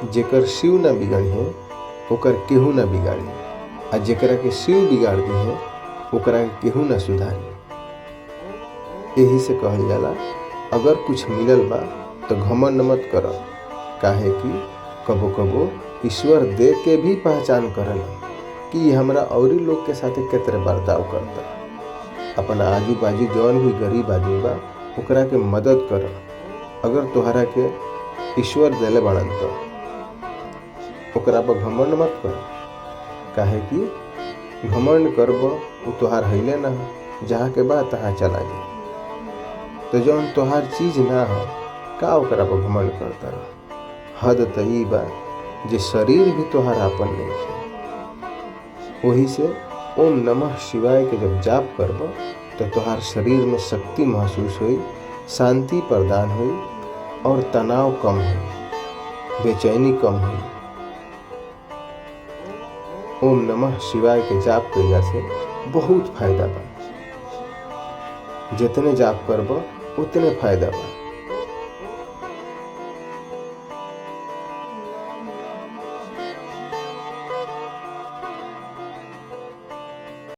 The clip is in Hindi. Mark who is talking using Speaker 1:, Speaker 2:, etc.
Speaker 1: जेकर शिव न बिगड़ी ओकर केहू न बिगाड़ी, आ जेकरा के शिव बिगाड़ दी है ओकरा के केहू न सुधारी। यही से कहल जाला अगर कुछ मिलल बा तो घमंड मत कर, काहे कि कबो कबो ईश्वर दे के भी पहचान करला कि हमरा औरी लोग के साथे केतरे बर्ताव करता। अपना आजू बाजू जौन भी गरीब आदमी बा ओकरा के मदद कर। अगर तोहरा के ईश्वर देले बाड़न तो ओकरा पर घमंड मत कर, काहे कि घमंड करब वो तोहार हईले ना, जहाँ के बा तहाँ चला जाए। तो जौन तोहार चीज ना हो का ओकरा पर घमंड करता रह। हद त ई बा जे शरीर भी तोहार आपन नहीं है। वही से ओम नमः शिवाय के जब जाप करब तो तोहार शरीर में शक्ति महसूस हुई, शांति प्रदान हुई और तनाव कम हुई, बेचैनी कम हुई। ओम नमः शिवाय के जाप कइला से बहुत फायदा बा। जितने जाप करब उतने फायदा बा।